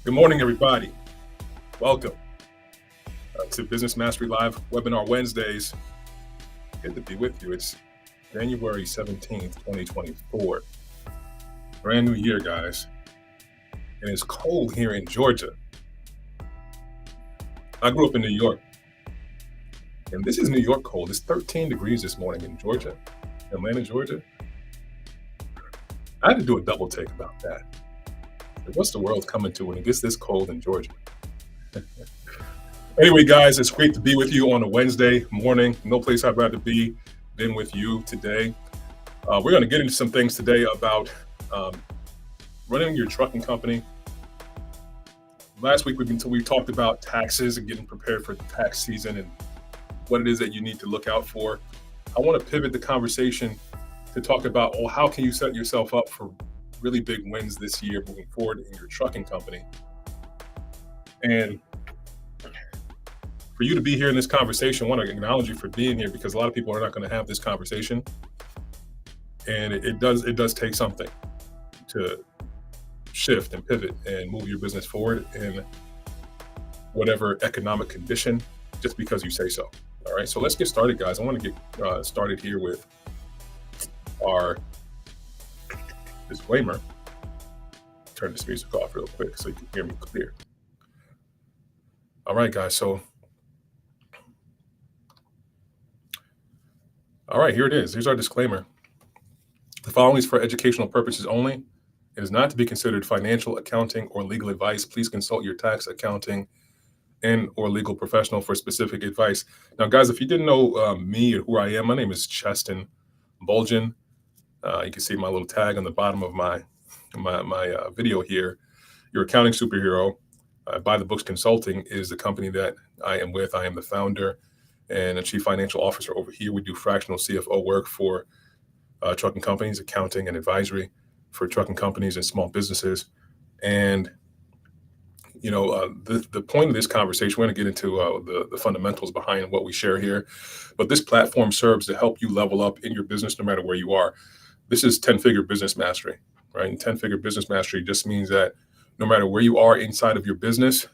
Good morning, everybody. Welcome to Business Mastery Live Webinar Wednesdays. Good to be with you. It's January 17th, 2024. Brand new year, guys. And it's cold here in Georgia. I grew up in New York. And this is New York cold. It's 13 degrees this morning in Georgia, Atlanta, Georgia. I had to do a double take about that. What's the world coming to when it gets this cold in Georgia? Anyway, guys, it's great to be with you on a Wednesday morning. No place I'd rather be than with you today. We're going to get into some things today about running your trucking company. Last week, we talked about taxes and getting prepared for the tax season and what it is that you need to look out for. I want to pivot the conversation to talk about, how can you set yourself up for really big wins this year moving forward in your trucking company? And for you to be here in this conversation, I want to acknowledge you for being here, because a lot of people are not going to have this conversation. And it does take something to shift and pivot and move your business forward in whatever economic condition, just because you say so. All right, so let's get started, guys. I want to get started here with our disclaimer. Turn this music off real quick so you can hear me clear. All right, guys, all right, here it is. Here's our disclaimer. The following is for educational purposes only. It is not to be considered financial, accounting, or legal advice. Please consult your tax, accounting, and or legal professional for specific advice. Now, guys, if you didn't know me or who I am, my name is Cheston Bulgin. You can see my little tag on the bottom of my video here. Your accounting superhero. By the Books Consulting is the company that I am with. I am the founder and a chief financial officer over here. We do fractional CFO work for trucking companies, accounting and advisory for trucking companies and small businesses. And the point of this conversation, we're going to get into the fundamentals behind what we share here. But this platform serves to help you level up in your business no matter where you are. This is 10-figure business mastery, right? And 10-figure business mastery just means that no matter where you are inside of your business,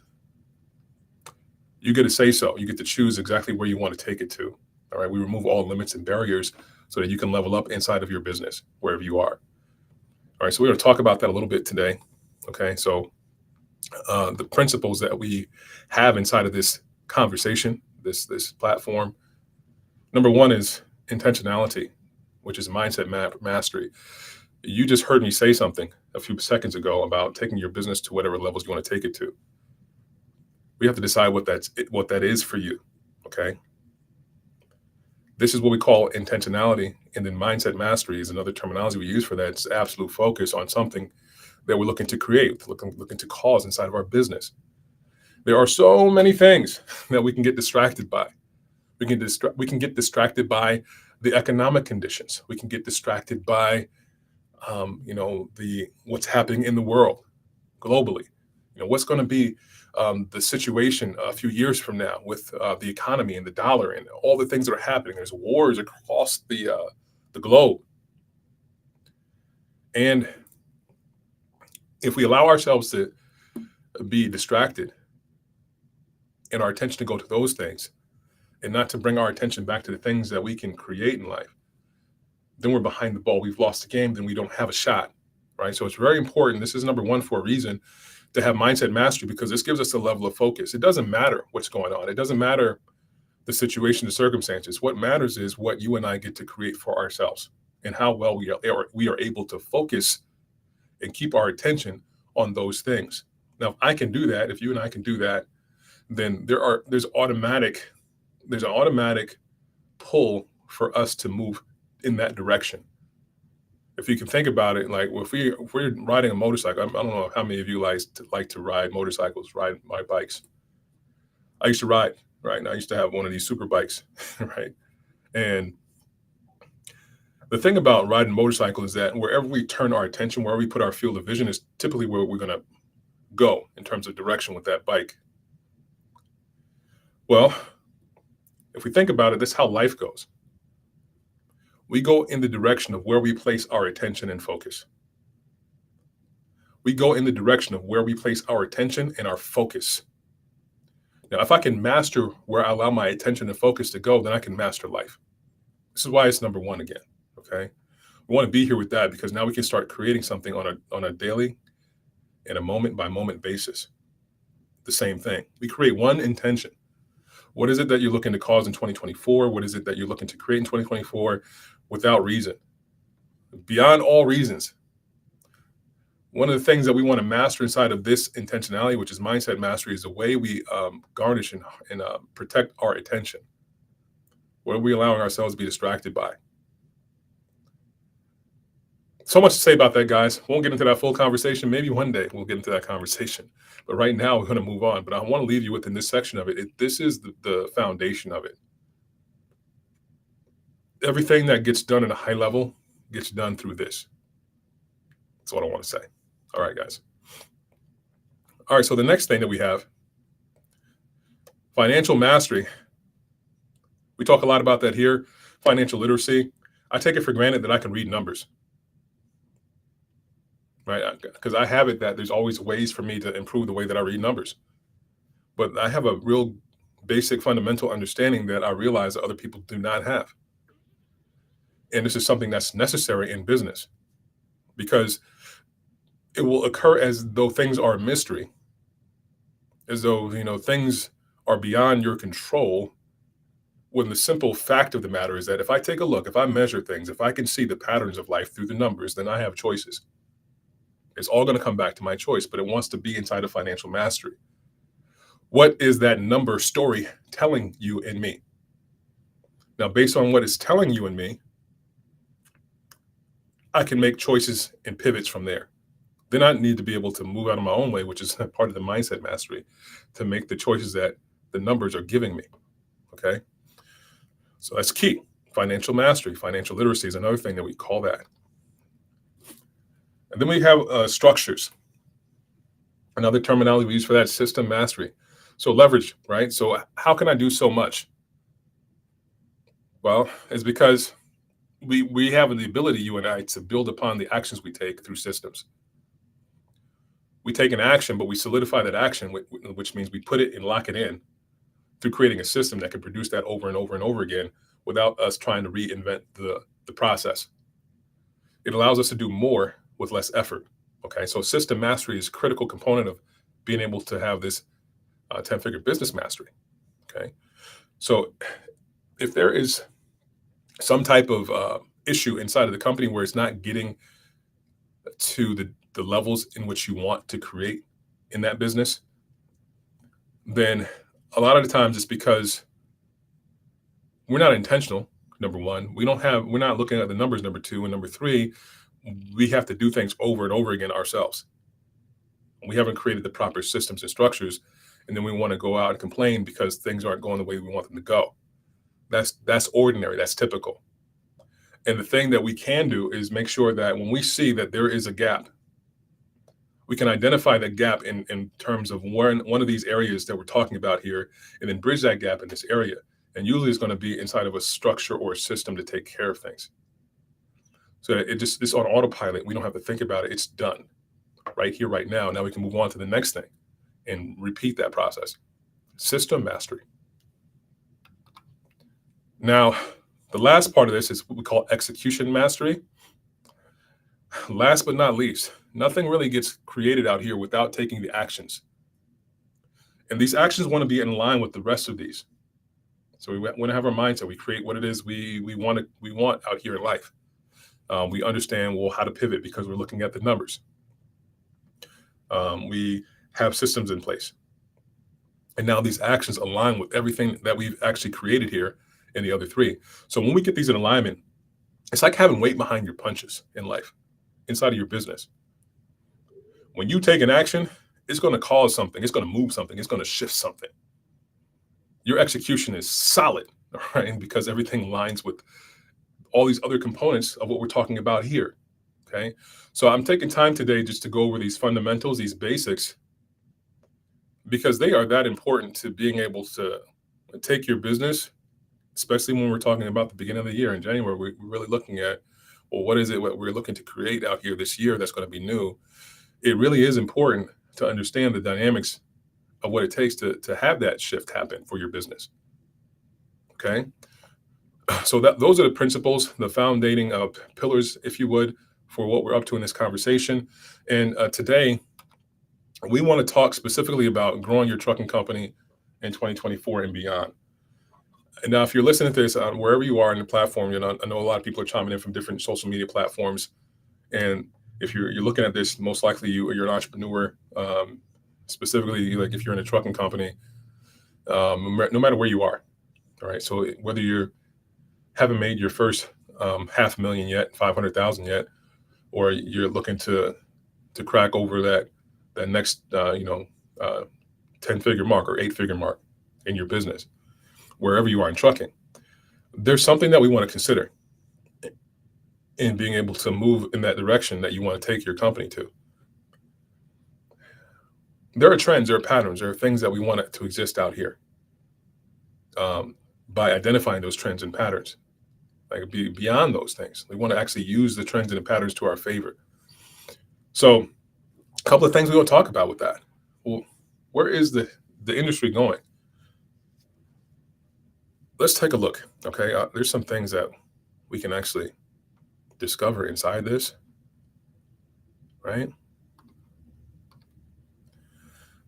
you get to say so. You get to choose exactly where you want to take it to. All right. We remove all limits and barriers so that you can level up inside of your business, wherever you are. All right. So we're going to talk about that a little bit today. Okay. So the principles that we have inside of this conversation, this platform, number one is intentionality, which is mindset mastery. You just heard me say something a few seconds ago about taking your business to whatever levels you want to take it to. We have to decide what that is for you. Okay. This is what we call intentionality. And then mindset mastery is another terminology we use for that. It's absolute focus on something that we're looking to create, looking to cause inside of our business. There are so many things that we can get distracted by. We can get distracted by the economic conditions. We can get distracted by what's happening in the world globally. What's going to be the situation a few years from now with the economy and the dollar and all the things that are happening. There's wars across the globe. And if we allow ourselves to be distracted and our attention to go to those things and not to bring our attention back to the things that we can create in life, then we're behind the ball. We've lost the game. Then we don't have a shot, right? So it's very important. This is number one for a reason, to have mindset mastery, because this gives us a level of focus. It doesn't matter what's going on. It doesn't matter the situation, the circumstances. What matters is what you and I get to create for ourselves and how well we are able to focus and keep our attention on those things. Now, if I can do that, if you and I can do that, then there's an automatic pull for us to move in that direction. If you can think about it, like if we're riding a motorcycle, I don't know how many of you like to ride motorcycles, ride my bikes. I used to ride, right? And I used to have one of these super bikes, right? And the thing about riding a motorcycle is that wherever we turn our attention, wherever we put our field of vision is typically where we're going to go in terms of direction with that bike. Well, if we think about it, that's how life goes. We go in the direction of where we place our attention and focus. We go in the direction of where we place our attention and our focus. Now, if I can master where I allow my attention and focus to go, then I can master life. This is why it's number one again. Okay. We want to be here with that because now we can start creating something on a daily and a moment by moment basis. The same thing. We create one intention. What is it that you're looking to cause in 2024? What is it that you're looking to create in 2024 without reason? Beyond all reasons. One of the things that we want to master inside of this intentionality, which is mindset mastery, is the way we garnish and protect our attention. What are we allowing ourselves to be distracted by? So much to say about that, guys. Won't get into that full conversation. Maybe one day we'll get into that conversation. But right now, we're going to move on. But I want to leave you within this section of it. This is the foundation of it. Everything that gets done at a high level gets done through this. That's what I want to say. All right, guys. All right, so the next thing that we have, financial mastery. We talk a lot about that here. Financial literacy. I take it for granted that I can read numbers. Right? Because I have it that there's always ways for me to improve the way that I read numbers. But I have a real basic fundamental understanding that I realize that other people do not have. And this is something that's necessary in business because it will occur as though things are a mystery, as though, things are beyond your control, when the simple fact of the matter is that if I take a look, if I measure things, if I can see the patterns of life through the numbers, then I have choices. It's all going to come back to my choice, but it wants to be inside of financial mastery. What is that number story telling you and me? Now, based on what it's telling you and me, I can make choices and pivots from there. Then I need to be able to move out of my own way, which is part of the mindset mastery, to make the choices that the numbers are giving me. Okay. So that's key. Financial mastery, financial literacy is another thing that we call that. And then we have structures. Another terminology we use for that is system mastery. So leverage, right? So how can I do so much? Well, it's because we have the ability, you and I, to build upon the actions we take through systems. We take an action, but we solidify that action, which means we put it and lock it in through creating a system that can produce that over and over and over again without us trying to reinvent the process. It allows us to do more with less effort. Okay, so system mastery is a critical component of being able to have this 10-figure business mastery. Okay, so if there is some type of issue inside of the company where it's not getting to the levels in which you want to create in that business, then a lot of the times it's because we're not intentional. Number one, we're not looking at the numbers. Number two, and number three, we have to do things over and over again ourselves. We haven't created the proper systems and structures, and then we want to go out and complain because things aren't going the way we want them to go. That's ordinary. That's typical. And the thing that we can do is make sure that when we see that there is a gap, we can identify that gap in terms of one of these areas that we're talking about here, and then bridge that gap in this area. And usually it's going to be inside of a structure or a system to take care of things. So it's on autopilot. We don't have to think about it. It's done right here, right now. Now we can move on to the next thing and repeat that process. System mastery. Now, the last part of this is what we call execution mastery. Last but not least, nothing really gets created out here without taking the actions. And these actions want to be in line with the rest of these. So we want to have our mindset. We create what it is we want out here in life. We understand, how to pivot because we're looking at the numbers. We have systems in place. And now these actions align with everything that we've actually created here in the other three. So when we get these in alignment, it's like having weight behind your punches in life, inside of your business. When you take an action, it's going to cause something. It's going to move something. It's going to shift something. Your execution is solid, right? Because everything aligns with all these other components of what we're talking about here. Okay. So I'm taking time today just to go over these fundamentals, these basics, because they are that important to being able to take your business, especially when we're talking about the beginning of the year in January. We're really looking at, what is it what we're looking to create out here this year that's going to be new? it really is important to understand the dynamics of what it takes to have that shift happen for your business. Okay. So that those are the principles, the foundating pillars, if you would, for what we're up to in this conversation. And today, we want to talk specifically about growing your trucking company in 2024 and beyond. And now, if you're listening to this wherever you are in the platform, I know a lot of people are chiming in from different social media platforms. And if you're looking at this, most likely you're an entrepreneur, specifically like if you're in a trucking company, no matter where you are. All right. So whether you haven't made your first 500,000 yet, 500,000 yet, or you're looking to crack over that next 10-figure mark or 8-figure mark in your business, wherever you are in trucking, there's something that we want to consider in being able to move in that direction that you want to take your company to. There are trends, there are patterns, there are things that we want it to exist out here. By identifying those trends and patterns, like beyond those things, we want to actually use the trends and the patterns to our favor. So, a couple of things we want to talk about with that. Well, where is the industry going? Let's take a look. Okay, there's some things that we can actually discover inside this, right?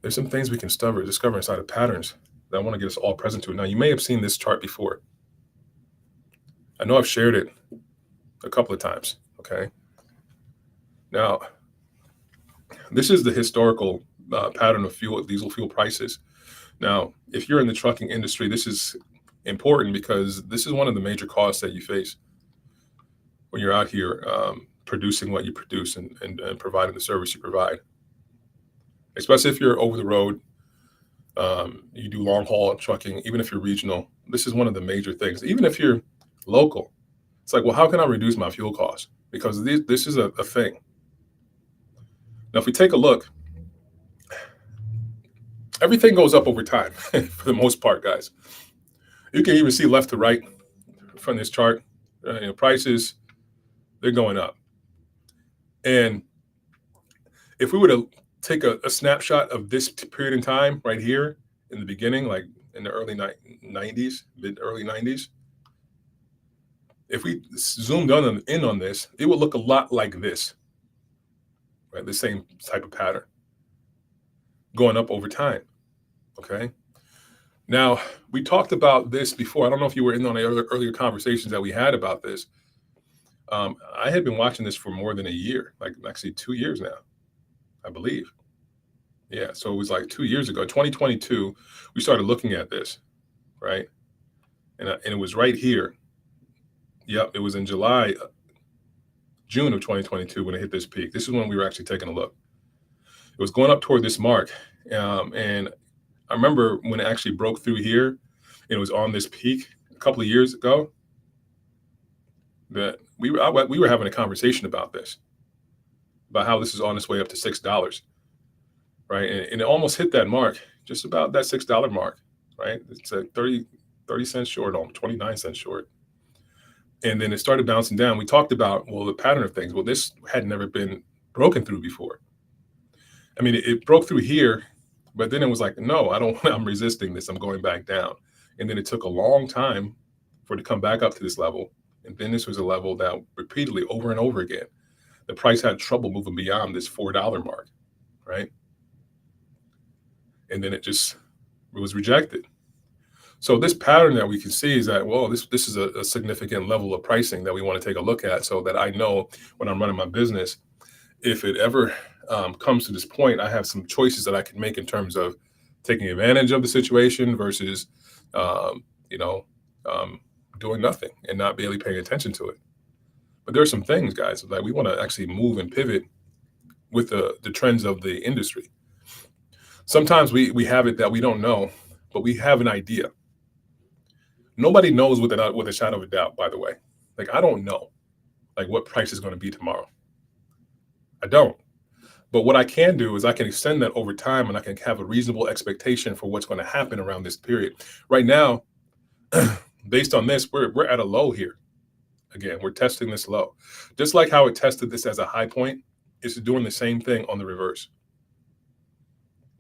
There's some things we can discover inside of patterns that I want to get us all present to. Now, you may have seen this chart before. I know I've shared it a couple of times, okay? Now, this is the historical pattern of diesel fuel prices. Now, if you're in the trucking industry, this is important because this is one of the major costs that you face when you're out here producing what you produce and providing the service you provide. Especially if you're over the road, you do long haul trucking, even if you're regional, this is one of the major things. Even if you're local, it's like, well, how can I reduce my fuel costs? Because this is a thing. Now, if we take a look, everything goes up over time for the most part, guys. You can even see left to right from this chart, prices, they're going up. And if we were to take a snapshot of this period in time right here in the beginning, like in the early 90s, mid-early 90s, if we zoomed in on this, it would look a lot like this, right? The same type of pattern going up over time, okay? Now, we talked about this before. I don't know if you were in on the earlier conversations that we had about this. I had been watching this for more than a year, like actually 2 years now, I believe. Yeah, so it was like 2 years ago, 2022, we started looking at this, right? And it was right here. Yep, it was in June of 2022 when it hit this peak. This is when we were actually taking a look. It was going up toward this mark. And I remember when it actually broke through here, it was on this peak a couple of years ago, that we were having a conversation about this, about how this is on its way up to $6, right? And it almost hit that mark, just about that $6 mark, right? It's a 30 cents short, 29 cents short. And then it started bouncing down. We talked about, well, the pattern of things. Well, this had never been broken through before. I mean, it broke through here, but then it was like, no, I'm resisting this. I'm going back down. And then it took a long time for it to come back up to this level. And then this was a level that repeatedly over and over again, the price had trouble moving beyond this $4 mark, right? And then it was rejected. So this pattern that we can see is that, well, this is a significant level of pricing that we want to take a look at, so that I know when I'm running my business, if it ever comes to this point, I have some choices that I can make in terms of taking advantage of the situation versus, doing nothing and not barely paying attention to it. But there are some things, guys, that we want to actually move and pivot with the trends of the industry. Sometimes we have it that we don't know, but we have an idea. Nobody knows with a shadow of a doubt, by the way. Like, I don't know, like, what price is going to be tomorrow. I don't. But what I can do is I can extend that over time, and I can have a reasonable expectation for what's going to happen around this period. Right now, based on this, we're at a low here. Again, we're testing this low. Just like how it tested this as a high point It's doing the same thing on the reverse.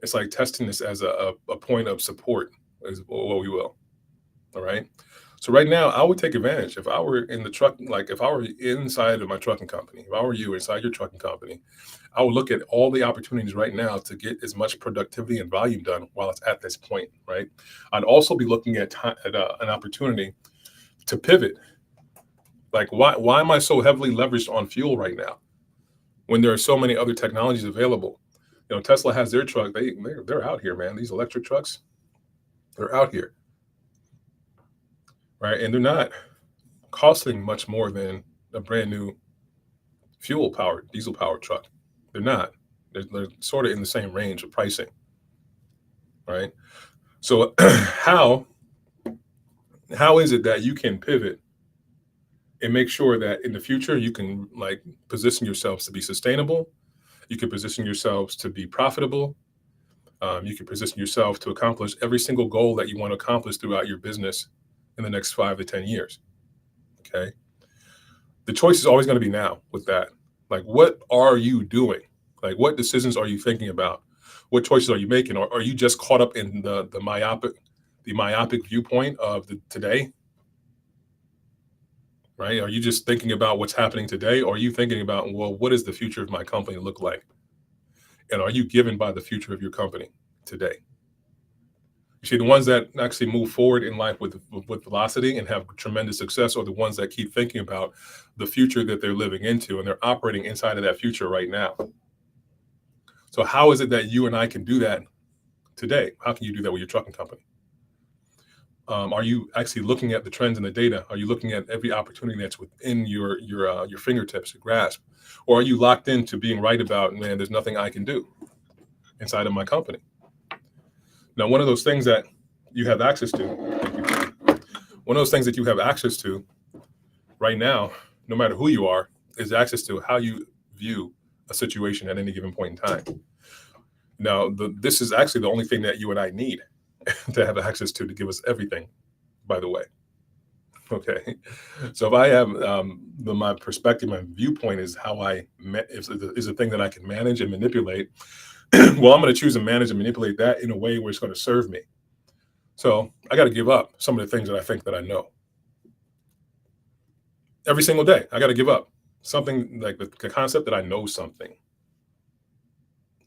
It's like testing this as a point of support, as what we will. All right. So right now, I would take advantage. If I were in the truck, like if I were inside of my trucking company, if I were you inside your trucking company, I would look at all the opportunities right now to get as much productivity and volume done while it's at this point, right? I'd also be looking at, an opportunity to pivot. Like, why am I so heavily leveraged on fuel right now when there are so many other technologies available? Tesla has their truck. They're out here, man. These electric trucks, they're out here, right? And they're not costing much more than a brand new fuel powered, diesel powered truck. They're not. They're sort of in the same range of pricing, right? So how is it that you can pivot and make sure that in the future you can like position yourselves to be sustainable? You can position yourselves to be profitable. You can position yourself to accomplish every single goal that you want to accomplish throughout your business in the next 5 to 10 years. Okay. The choice is always going to be now with that. Like, what are you doing? Like, what decisions are you thinking about? What choices are you making? Or are you just caught up in the myopic viewpoint of the today? Right? Are you just thinking about what's happening today? Or are you thinking about, well, what does the future of my company look like? And are you given by the future of your company today? You see, the ones that actually move forward in life with velocity and have tremendous success are the ones that keep thinking about the future that they're living into, and they're operating inside of that future right now. So how is it that you and I can do that today? How can you do that with your trucking company? Are you actually looking at the trends and the data? Are you looking at every opportunity that's within your fingertips, your grasp? Or are you locked into being right about, man, there's nothing I can do inside of my company? Now, one of those things that you have access to, one of those things that you have access to right now, no matter who you are, is access to how you view a situation at any given point in time. Now, this is actually the only thing that you and I need to have access to give us everything, by the way. Okay. So if I have my perspective, my viewpoint is how is a thing that I can manage and manipulate. Well, I'm going to choose to manage and manipulate that in a way where it's going to serve me. So I got to give up some of the things that I think that I know. Every single day, I got to give up something like the concept that I know something.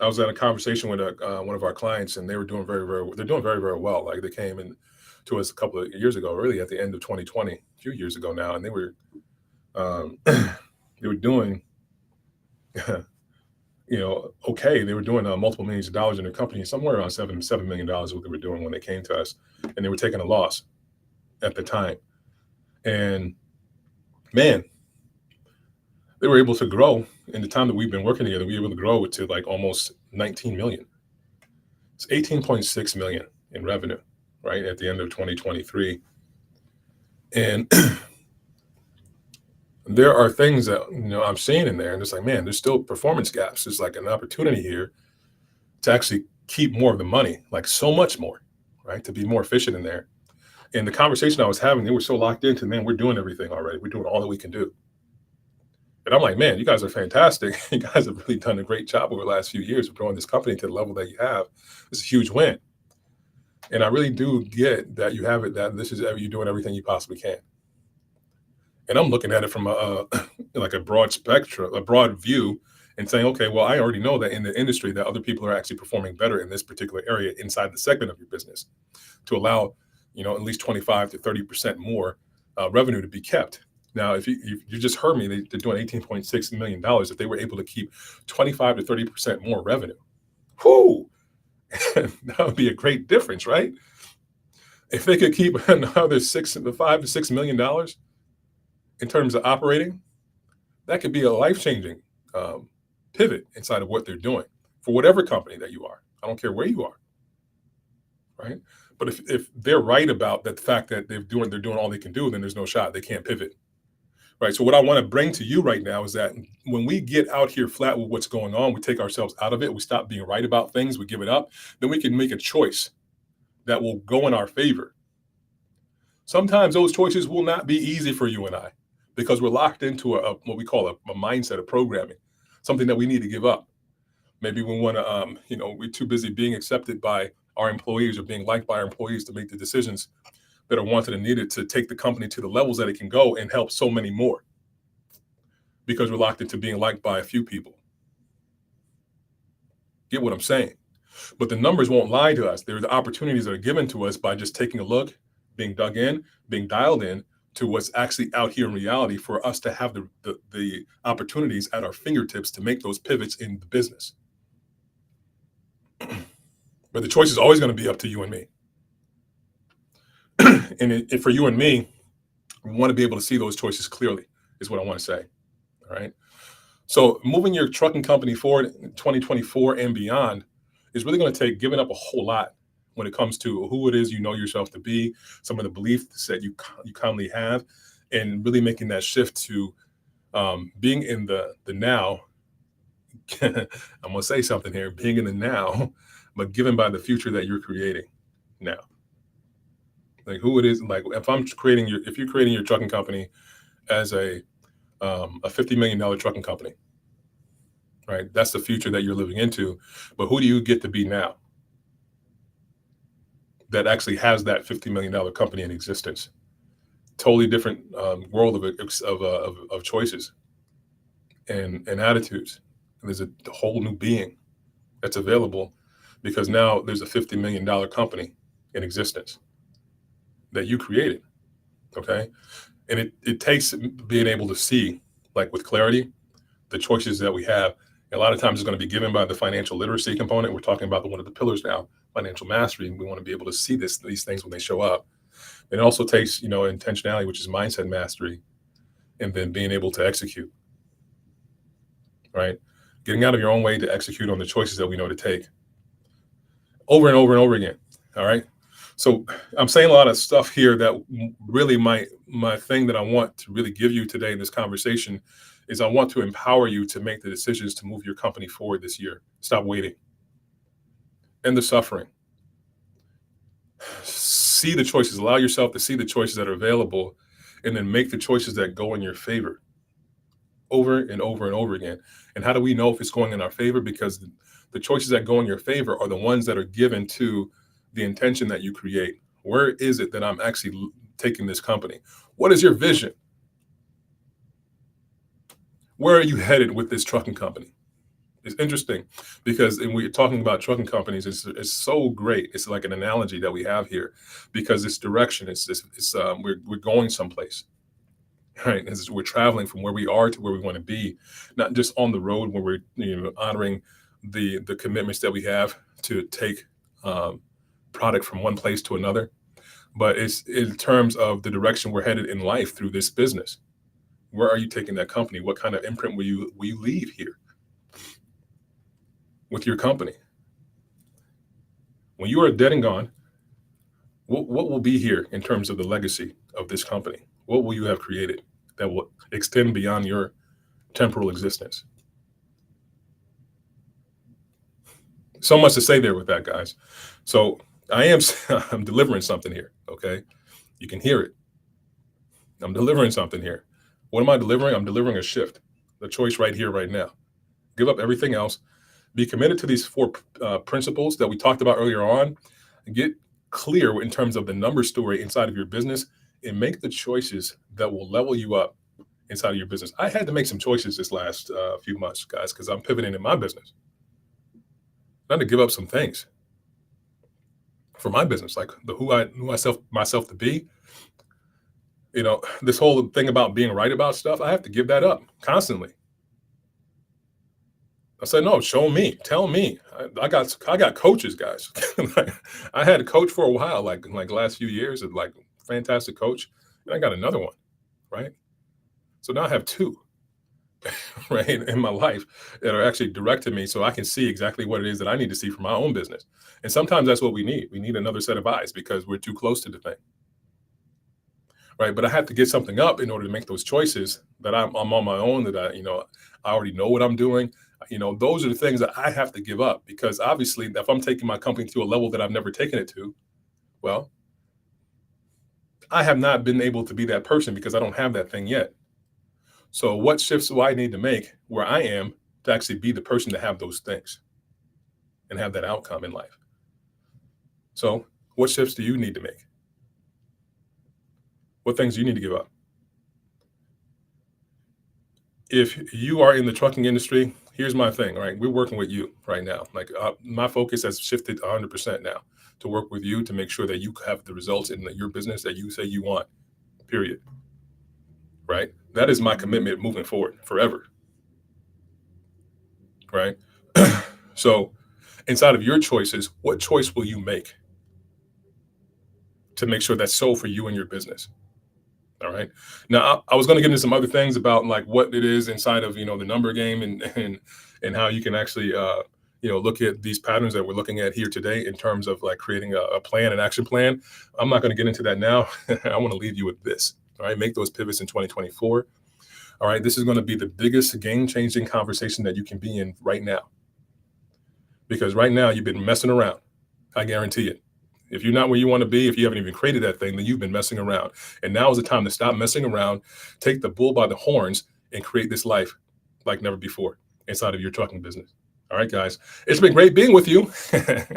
I was at a conversation with one of our clients, and they were doing they're doing very, very well. Like, they came in to us a couple of years ago, really at the end of 2020, a few years ago now, and they were they were doing okay. They were doing multiple millions of dollars in their company, somewhere around $7 million what they were doing when they came to us, and they were taking a loss at the time. And man, they were able to grow in the time that we've been working together. We were able to grow it to like almost 19 million. It's 18.6 million in revenue, right, at the end of 2023. And there are things that I'm seeing in there, and it's like, man, there's still performance gaps. There's like an opportunity here to actually keep more of the money, like so much more, right, to be more efficient in there. And the conversation I was having, they were so locked into, man, we're doing everything already. We're doing all that we can do. And I'm like, man, you guys are fantastic. You guys have really done a great job over the last few years of growing this company to the level that you have. It's a huge win. And I really do get that you have it, that this is you doing everything you possibly can. And I'm looking at it from like a broad spectrum, a broad view, and saying, okay, well, I already know that in the industry that other people are actually performing better in this particular area inside the segment of your business to allow, at least 25 to 30% more revenue to be kept. Now, if you just heard me, they're doing $18.6 million. If they were able to keep 25 to 30% more revenue, whoo, that would be a great difference, right? If they could keep another $5 to $6 million in terms of operating, that could be a life-changing pivot inside of what they're doing for whatever company that you are. I don't care where you are, right? But if they're right about that, the fact that they're doing all they can do, then there's no shot. They can't pivot. Right. So what I want to bring to you right now is that when we get out here flat with what's going on, we take ourselves out of it. We stop being right about things. We give it up. Then we can make a choice that will go in our favor. Sometimes those choices will not be easy for you and I because we're locked into what we call a mindset of programming. something that we need to give up. Maybe we want to, we're too busy being accepted by our employees or being liked by our employees to make the decisions that are wanted and needed to take the company to the levels that it can go and help so many more, because we're locked into being liked by a few people. Get what I'm saying? But the numbers won't lie to us. There are the opportunities that are given to us by just taking a look, being dug in, being dialed in to what's actually out here in reality, for us to have the opportunities at our fingertips to make those pivots in the business. But the choice is always going to be up to you and me. And for you and me, we want to be able to see those choices clearly, is what I want to say. All right. So moving your trucking company forward in 2024 and beyond is really going to take giving up a whole lot when it comes to who it is you know yourself to be, some of the beliefs that you commonly have, and really making that shift to being in the now. I'm going to say something here, being in the now, but given by the future that you're creating now. Like who it is, like if you're creating your trucking company as a $50 million trucking company, right? That's the future that you're living into. But who do you get to be now that actually has that $50 million company in existence? Totally different world of choices and attitudes. And there's a whole new being that's available because now there's a $50 million company in existence that you created. Okay. And it takes being able to see, like with clarity, the choices that we have. A lot of times it's going to be given by the financial literacy component. We're talking about one of the pillars now, financial mastery. We want to be able to see these things when they show up. It also takes, intentionality, which is mindset mastery, and then being able to execute, right? Getting out of your own way to execute on the choices that we know to take over and over and over again. All right. So I'm saying a lot of stuff here that really my thing that I want to really give you today in this conversation is I want to empower you to make the decisions to move your company forward this year. Stop waiting. End the suffering. See the choices. Allow yourself to see the choices that are available, and then make the choices that go in your favor over and over and over again. And how do we know if it's going in our favor? Because the choices that go in your favor are the ones that are given to the intention that you create. Where is it that I'm actually taking this company? What is your vision? Where are you headed with this trucking company? It's interesting because when we're talking about trucking companies, it's so great. It's like an analogy that we have here because it's direction. We're going someplace, right? We're traveling from where we are to where we want to be, not just on the road where we're honoring the commitments that we have to take product from one place to another, but it's in terms of the direction we're headed in life through this business. Where are you taking that company? What kind of imprint will you leave here with your company? When you are dead and gone, what will be here in terms of the legacy of this company? What will you have created that will extend beyond your temporal existence? So much to say there with that, guys. So I'm delivering something here, okay? You can hear it. I'm delivering something here. What am I delivering? I'm delivering a shift, the choice right here, right now. Give up everything else. Be committed to these 4 principles that we talked about earlier on. Get clear in terms of the number story inside of your business and make the choices that will level you up inside of your business. I had to make some choices this last few months, guys, because I'm pivoting in my business. I had to give up some things for my business, like who I knew myself to be. This whole thing about being right about stuff, I have to give that up constantly. I said, no, show me, tell me. I got coaches, guys. I had a coach for a while, like last few years, like fantastic coach. And I got another one, right? So now I have 2, right, in my life that are actually directing me so I can see exactly what it is that I need to see for my own business. And sometimes that's what we need. We need another set of eyes because we're too close to the thing. Right. But I have to get something up in order to make those choices that I'm on my own, that I already know what I'm doing. Those are the things that I have to give up because obviously if I'm taking my company to a level that I've never taken it to, well, I have not been able to be that person because I don't have that thing yet. So what shifts do I need to make where I am to actually be the person to have those things and have that outcome in life. So, what shifts do you need to make? What things do you need to give up? If you are in the trucking industry, here's my thing, right? We're working with you right now. Like my focus has shifted 100% now to work with you to make sure that you have the results in your business that you say you want, period. Right? That is my commitment moving forward forever. Right? So, inside of your choices, what choice will you make to make sure that's so for you and your business? All right. Now, I was going to get into some other things about like what it is inside of the number game and how you can actually look at these patterns that we're looking at here today in terms of like creating a plan, an action plan. I'm not going to get into that now. I want to leave you with this. All right, make those pivots in 2024. All right, this is going to be the biggest game-changing conversation that you can be in right now, because right now you've been messing around. I guarantee it. If you're not where you want to be, if you haven't even created that thing, then you've been messing around. And now is the time to stop messing around, take the bull by the horns, and create this life like never before inside of your trucking business. All right, guys. It's been great being with you.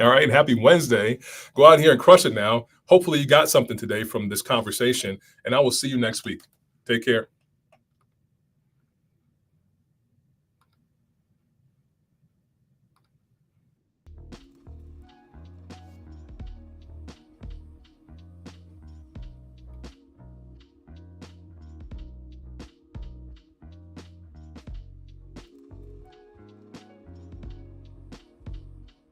All right. And happy Wednesday. Go out here and crush it now. Hopefully you got something today from this conversation, and I will see you next week. Take care.